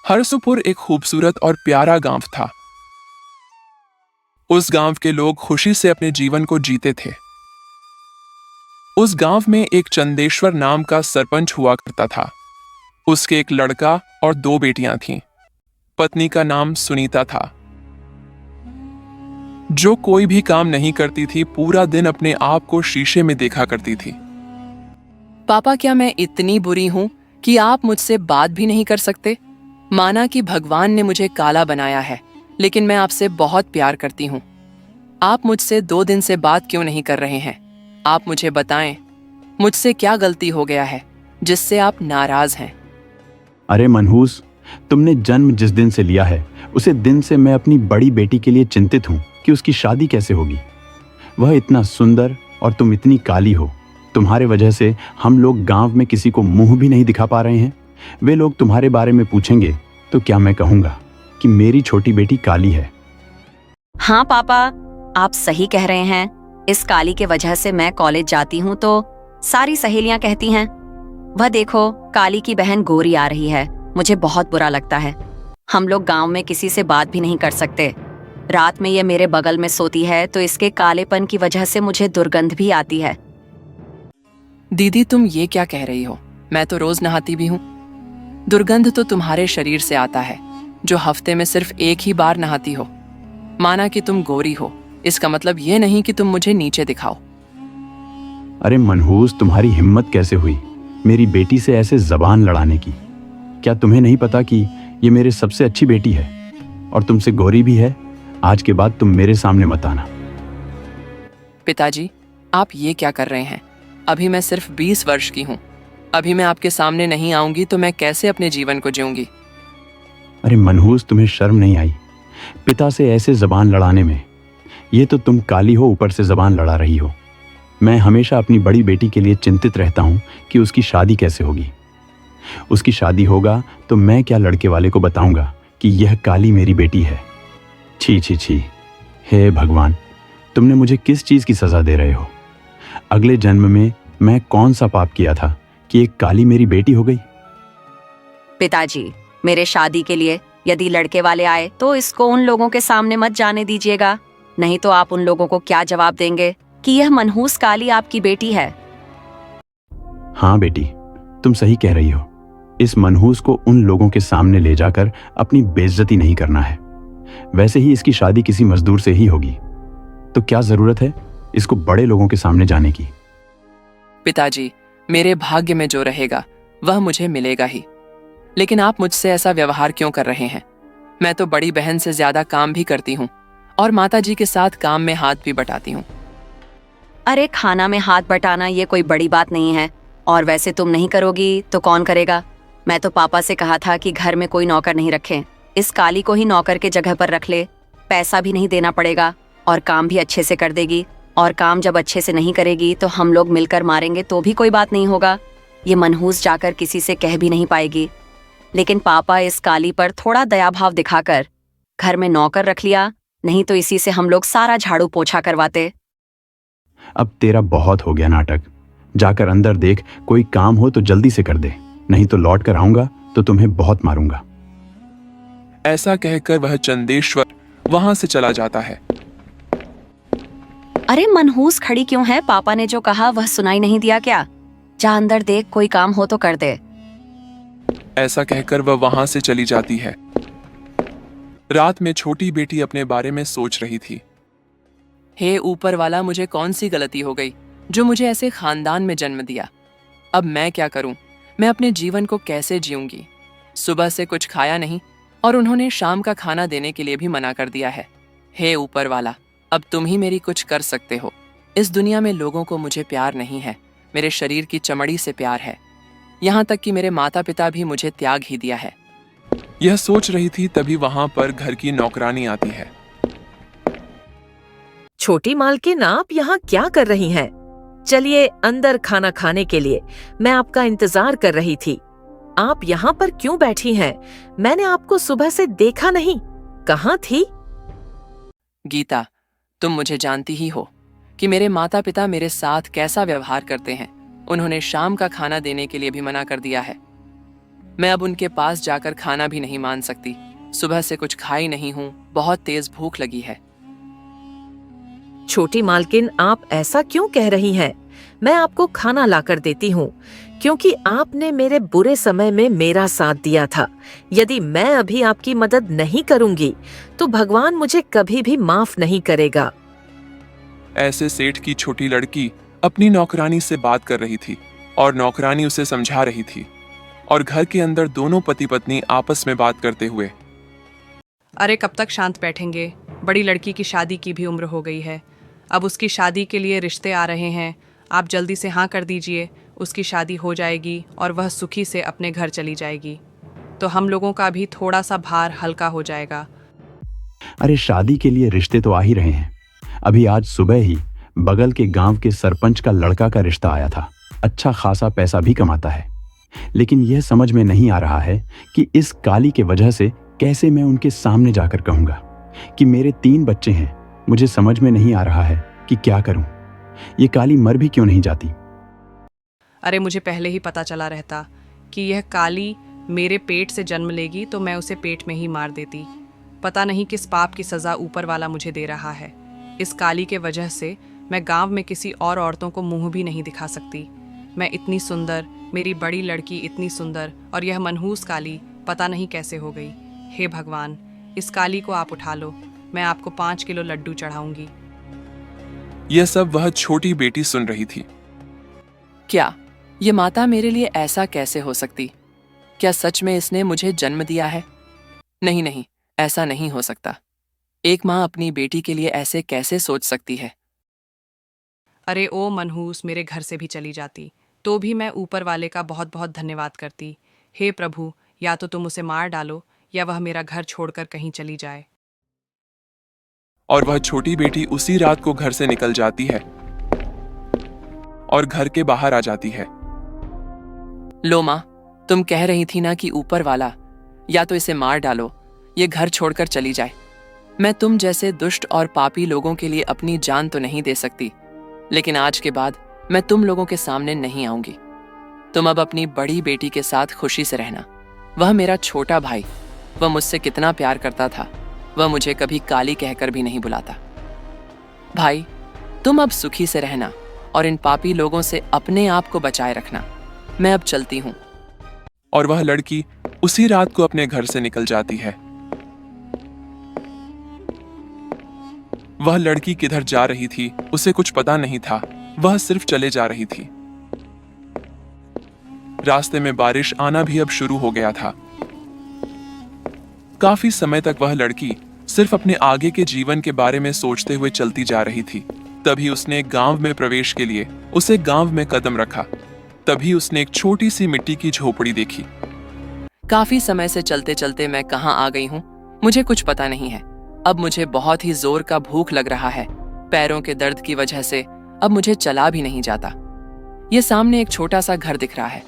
हरसुपुर एक खूबसूरत और प्यारा गांव था। उस गांव के लोग खुशी से अपने जीवन को जीते थे। उस गांव में एक चंदेश्वर नाम का सरपंच हुआ करता था। उसके एक लड़का और दो बेटियां थीं। पत्नी का नाम सुनीता था, जो कोई भी काम नहीं करती थी, पूरा दिन अपने आप को शीशे में देखा करती थी। पापा, क्या मैं इतनी बुरी हूं कि आप मुझसे बात भी नहीं कर सकते? माना कि भगवान ने मुझे काला बनाया है, लेकिन मैं आपसे बहुत प्यार करती हूँ। आप मुझसे 2 दिन से बात क्यों नहीं कर रहे हैं? आप मुझे बताएं, मुझसे क्या गलती हो गया है जिससे आप नाराज हैं? अरे मनहूस, तुमने जन्म जिस दिन से लिया है उसे दिन से मैं अपनी बड़ी बेटी के लिए चिंतित हूँ कि उसकी शादी कैसे होगी। वह इतना सुंदर और तुम इतनी काली हो। तुम्हारे वजह से हम लोग गांव में किसी को मुंह भी नहीं दिखा पा रहे हैं। वे लोग तुम्हारे बारे में पूछेंगे तो क्या मैं कहूँगा कि मेरी छोटी बेटी काली है? हाँ पापा, आप सही कह रहे हैं। इस काली के वजह से मैं कॉलेज जाती हूँ तो सारी सहेलियां कहती हैं, वह देखो काली की बहन गोरी आ रही है। मुझे बहुत बुरा लगता है। हम लोग गांव में किसी से बात भी नहीं कर सकते। रात में ये मेरे बगल में सोती है तो इसके कालेपन की वजह से मुझे दुर्गंध भी आती है। दीदी, तुम ये क्या कह रही हो? मैं तो रोज नहाती भी हूँ। दुर्गंध तो तुम्हारे शरीर से आता है, जो हफ्ते में सिर्फ एक ही बार नहाती हो। माना कि तुम गोरी हो, इसका मतलब ये नहीं कि तुम मुझे नीचे दिखाओ। अरे मनहूस, तुम्हारी हिम्मत कैसे हुई मेरी बेटी से ऐसे जबान लड़ाने की? क्या तुम्हें नहीं पता कि ये मेरे सबसे अच्छी बेटी है और तुमसे गोरी भी है? आज के बाद तुम मेरे सामने मत आना। पिताजी, आप ये क्या कर रहे हैं? अभी मैं सिर्फ 20 वर्ष की हूँ। अभी मैं आपके सामने नहीं आऊंगी तो मैं कैसे अपने जीवन को जीऊंगी? अरे मनहूस, तुम्हें शर्म नहीं आई पिता से ऐसे जबान लड़ाने में? ये तो तुम काली हो, ऊपर से जबान लड़ा रही हो। मैं हमेशा अपनी बड़ी बेटी के लिए चिंतित रहता हूँ कि उसकी शादी कैसे होगी। उसकी शादी होगा तो मैं क्या लड़के वाले को बताऊंगा कि यह काली मेरी बेटी है? छी छी छी! हे भगवान, तुमने मुझे किस चीज की सजा दे रहे हो? अगले जन्म में मैं कौन सा पाप किया था कि एक काली मेरी बेटी हो गई? पिताजी, मेरे शादी के लिए यदि लड़के वाले आए तो इसको उन लोगों के सामने मत जाने दीजिएगा, नहीं तो आप उन लोगों को क्या जवाब देंगे कि यह मनहूस काली आपकी बेटी है। हाँ बेटी, तुम सही कह रही हो। इस मनहूस को उन लोगों के सामने ले जाकर अपनी बेइज्जती नहीं करना है। वैसे ही इसकी शादी किसी मजदूर से ही होगी, तो क्या जरूरत है इसको बड़े लोगों के सामने जाने की? पिताजी, मेरे भाग्य में जो रहेगा वह मुझे मिलेगा ही। लेकिन आप मुझसे ऐसा व्यवहार क्यों कर रहे हैं? मैं तो बड़ी बहन से ज्यादा काम भी करती हूँ और माताजी के साथ काम में हाथ भी बटाती हूँ। अरे, खाना में हाथ बटाना ये कोई बड़ी बात नहीं है, और वैसे तुम नहीं करोगी तो कौन करेगा? मैं तो पापा से कहा था कि घर में कोई नौकर नहीं रखें, इस काली को ही नौकर के जगह पर रख ले। पैसा भी नहीं देना पड़ेगा और काम भी अच्छे से कर देगी। और काम जब अच्छे से नहीं करेगी तो हम लोग मिलकर मारेंगे तो भी कोई बात नहीं होगा। ये मनहूस जाकर किसी से कह भी नहीं पाएगी। लेकिन पापा इस काली पर थोड़ा दया भाव दिखाकर घर में नौकर रख लिया, नहीं तो इसी से हम लोग सारा झाड़ू पोछा करवाते। अब तेरा बहुत हो गया नाटक। जाकर अंदर देख, कोई काम हो तो जल्दी से कर दे, नहीं तो लौट कर आऊंगा तो तुम्हें बहुत मारूंगा। ऐसा कहकर वह चंदेश्वर वहां से चला जाता है। अरे मनहूस खड़ी क्यों है? पापा ने जो कहा वह सुनाई नहीं दिया क्या? जा अंदर देख, कोई काम हो तो कर दे। ऐसा कहकर वह वहां से चली जाती है। रात में छोटी बेटी अपने बारे में सोच रही थी। हे ऊपर वाला, मुझे कौन सी गलती हो गई जो मुझे ऐसे खानदान में जन्म दिया? अब मैं क्या करूं? मैं अपने जीवन को कैसे जीऊंगी? सुबह से कुछ खाया नहीं और उन्होंने शाम का खाना देने के लिए भी मना कर दिया है। हे ऊपर वाला, अब तुम ही मेरी कुछ कर सकते हो। इस दुनिया में लोगों को मुझे प्यार नहीं है, मेरे शरीर की चमड़ी से प्यार है। यहाँ तक कि मेरे माता पिता भी मुझे त्याग ही दिया है। यह सोच रही थी, तभी वहां पर घर की नौकरानी आती है। छोटी मालकिन, आप यहाँ क्या कर रही हैं? चलिए अंदर खाना खाने के लिए, मैं आपका इंतजार कर रही थी। आप यहाँ पर क्यों बैठी हैं? मैंने आपको सुबह से देखा नहीं, कहाँ थी? गीता, तुम मुझे जानती ही हो कि मेरे माता पिता मेरे साथ कैसा व्यवहार करते हैं। उन्होंने शाम का खाना देने के लिए भी मना कर दिया है। मैं अब उनके पास जाकर खाना भी नहीं मान सकती। सुबह से कुछ खाई नहीं हूँ, बहुत तेज भूख लगी है। छोटी मालकिन, आप ऐसा क्यों कह रही हैं? मैं आपको खाना लाकर देती हूँ, क्योंकि आपने मेरे बुरे समय में मेरा साथ दिया था। यदि मैं अभी आपकी मदद नहीं करूंगी तो भगवान मुझे कभी भी माफ नहीं करेगा। ऐसे सेठ की छोटी लड़की अपनी नौकरानी से बात कर रही थी और नौकरानी उसे समझा रही थी, और घर के अंदर दोनों पति पत्नी आपस में बात करते हुए। अरे कब तक शांत बैठेंगे? बड़ी लड़की की शादी की भी उम्र हो गई है। अब उसकी शादी के लिए रिश्ते आ रहे हैं। आप जल्दी से हाँ कर दीजिए, उसकी शादी हो जाएगी और वह सुखी से अपने घर चली जाएगी, तो हम लोगों का भी थोड़ा सा भार हल्का हो जाएगा। अरे शादी के लिए रिश्ते तो आ ही रहे हैं। अभी आज सुबह ही बगल के गांव के सरपंच का लड़का का रिश्ता आया था। अच्छा खासा पैसा भी कमाता है, लेकिन यह समझ में नहीं आ रहा है कि इस काली के वजह से कैसे मैं उनके सामने जाकर कहूंगा कि मेरे 3 बच्चे हैं। मुझे समझ में नहीं आ रहा है कि क्या करूं। ये काली मर भी क्यों नहीं जाती। अरे मुझे पहले ही पता चला रहता कि यह काली मेरे पेट से जन्म लेगी तो मैं उसे पेट में ही मार देती। पता नहीं किस पाप की सज़ा ऊपर वाला मुझे दे रहा है। इस काली के वजह से मैं गांव में किसी और औरतों को मुंह भी नहीं दिखा सकती। मैं इतनी सुंदर, मेरी बड़ी लड़की इतनी सुंदर, और यह मनहूस काली पता नहीं कैसे हो गई। हे भगवान, इस काली को आप उठा लो। मैं आपको 5 किलो लड्डू चढ़ाऊंगी। यह सब वह छोटी बेटी सुन रही थी। क्या ये माता मेरे लिए ऐसा कैसे हो सकती? क्या सच में इसने मुझे जन्म दिया है? नहीं नहीं, ऐसा नहीं हो सकता। एक माँ अपनी बेटी के लिए ऐसे कैसे सोच सकती है? अरे ओ मनहूस, मेरे घर से भी चली जाती तो भी मैं ऊपर वाले का बहुत बहुत धन्यवाद करती। हे प्रभु, या तो तुम उसे मार डालो या वह मेरा घर छोड़कर कहीं चली जाए। और वह छोटी बेटी उसी रात को घर से निकल जाती है और घर के बाहर आ जाती है। लो माँ, तुम कह रही थी ना कि ऊपर वाला या तो इसे मार डालो, ये घर छोड़कर चली जाए। मैं तुम जैसे दुष्ट और पापी लोगों के लिए अपनी जान तो नहीं दे सकती, लेकिन आज के बाद मैं तुम लोगों के सामने नहीं आऊंगी। तुम अब अपनी बड़ी बेटी के साथ खुशी से रहना। वह मेरा छोटा भाई, वह मुझसे कितना प्यार करता था। वह मुझे कभी काली कहकर भी नहीं बुलाता। भाई, तुम अब सुखी से रहना और इन पापी लोगों से अपने आप को बचाए रखना। मैं अब चलती हूँ। और वह लड़की उसी रात को अपने घर से निकल जाती है। वह लड़की किधर जा रही थी उसे कुछ पता नहीं था। वह सिर्फ चले जा रही थी। रास्ते में बारिश आना भी अब शुरू हो गया था। काफी समय तक वह लड़की सिर्फ अपने आगे के जीवन के बारे में सोचते हुए चलती जा रही थी। तभी उसने गांव में प्रवेश के लिए उसे गांव में कदम रखा। तभी उसने एक छोटी सी मिट्टी की झोपड़ी देखी। काफी समय से चलते चलते मैं कहाँ आ गई हूँ, मुझे कुछ पता नहीं है। अब मुझे बहुत ही जोर का भूख लग रहा है। पैरों के दर्द की वजह से अब मुझे चला भी नहीं जाता। ये सामने एक छोटा सा घर दिख रहा है।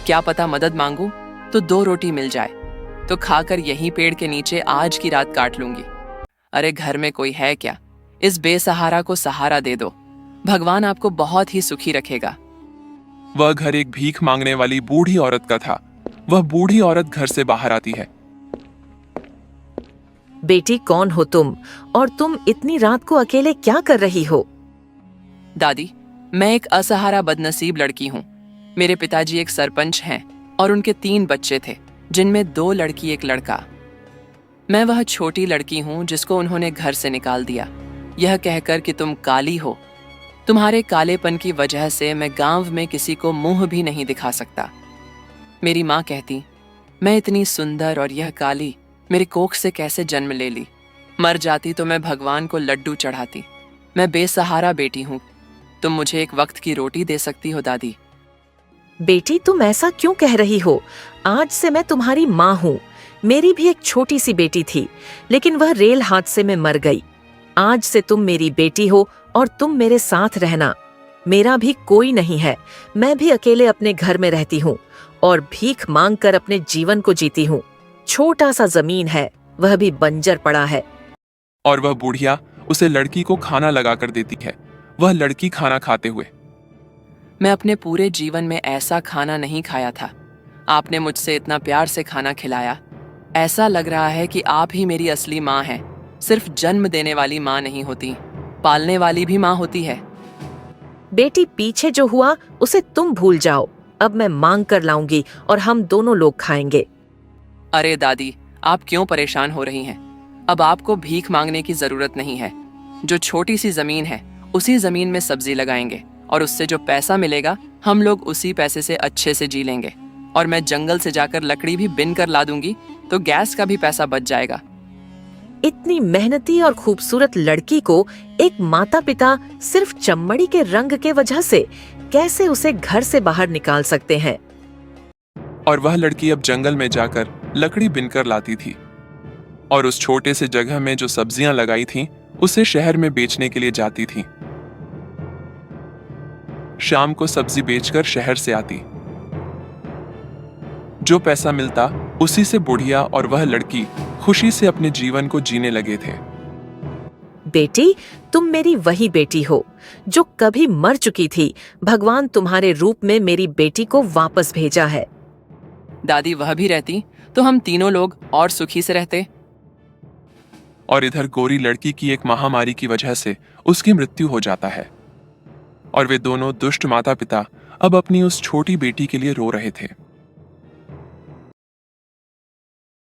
क्या पता मदद मांगू तो 2 रोटी मिल जाए, तो खाकर यहीं पेड़ के नीचे आज की रात काट लूंगी। अरे घर में कोई है क्या? इस बेसहारा को सहारा दे दो। भगवान आपको बहुत ही सुखी रखेगा। वह घर एक भीख मांगने वाली बूढ़ी औरत का था। वह बूढ़ी औरत घर से बाहर आती है। बेटी, कौन हो तुम और तुम इतनी रात को अकेले क्या कर रही हो? दादी, मैं एक असहारा बदनसीब लड़की हूँ। मेरे पिताजी एक सरपंच हैं और उनके 3 बच्चे थे, जिनमें 2 लड़की 1 लड़का। मैं वह छोटी लड़की हूँ जिसको उन्होंने घर से निकाल दिया, यह कहकर कि तुम काली हो। तुम्हारे कालेपन की वजह से मैं गांव में किसी को मुंह भी नहीं दिखा सकता। मेरी माँ कहती, मैं इतनी सुंदर और यह काली मेरे कोख से कैसे जन्म ले ली। मर जाती तो मैं भगवान को लड्डू चढ़ाती। मैं बेसहारा बेटी हूँ। तुम मुझे एक वक्त की रोटी दे सकती हो दादी? बेटी, तुम ऐसा क्यों कह रही हो? आज से मैं तुम्हारी माँ हूँ। मेरी भी एक छोटी सी बेटी थी, लेकिन वह रेल हादसे में मर गई। आज से तुम मेरी बेटी हो और तुम मेरे साथ रहना। मेरा भी कोई नहीं है। मैं भी अकेले अपने घर में रहती हूँ और भीख मांग कर अपने जीवन को जीती हूँ। छोटा सा जमीन है, वह भी बंजर पड़ा है। और वह बुढ़िया उसे लड़की को खाना लगाकर देती है। वह लड़की खाना खाते हुए, मैं अपने पूरे जीवन में ऐसा खाना नहीं खाया था। आपने मुझसे इतना प्यार से खाना खिलाया। ऐसा लग रहा है कि आप ही मेरी असली माँ हैं। सिर्फ जन्म देने वाली माँ नहीं होती, पालने वाली भी माँ होती है। बेटी, पीछे जो हुआ उसे तुम भूल जाओ। अब मैं मांग कर लाऊंगी और हम दोनों लोग खाएंगे। अरे दादी, आप क्यों परेशान हो रही हैं? अब आपको भीख मांगने की जरूरत नहीं है। जो छोटी सी जमीन है उसी जमीन में सब्जी लगाएंगे और उससे जो पैसा मिलेगा हम लोग उसी पैसे से अच्छे से जी लेंगे। और मैं जंगल से जाकर लकड़ी भी बिन कर ला दूंगी तो गैस का भी पैसा बच जाएगा। इतनी मेहनती और खूबसूरत लड़की को एक माता पिता सिर्फ चमड़ी के रंग के वजह से कैसे उसे घर से बाहर निकाल सकते हैं? और वह लड़की अब जंगल में जाकर लकड़ी बिनकर लाती थी और उस छोटे से जगह में जो सब्जियां लगाई थीं उसे शहर में बेचने के लिए जाती थी। शाम को सब्जी बेचकर शहर से आती। जो पैसा मिलता उसी से बुढ़िया और वह लड़की खुशी से अपने जीवन को जीने लगे थे। बेटी, तुम मेरी वही बेटी हो जो कभी मर चुकी थी। भगवान तुम्हारे रूप में मेरी बेटी को वापस भेजा है। दादी वह भी रहती तो हम तीनों लोग और सुखी से रहते। और इधर गोरी लड़की की एक महामारी की वजह से उसकी मृत्यु हो जाता है और वे दोनों दुष्ट माता पिता अब अपनी उस छोटी बेटी के लिए रो रहे थे।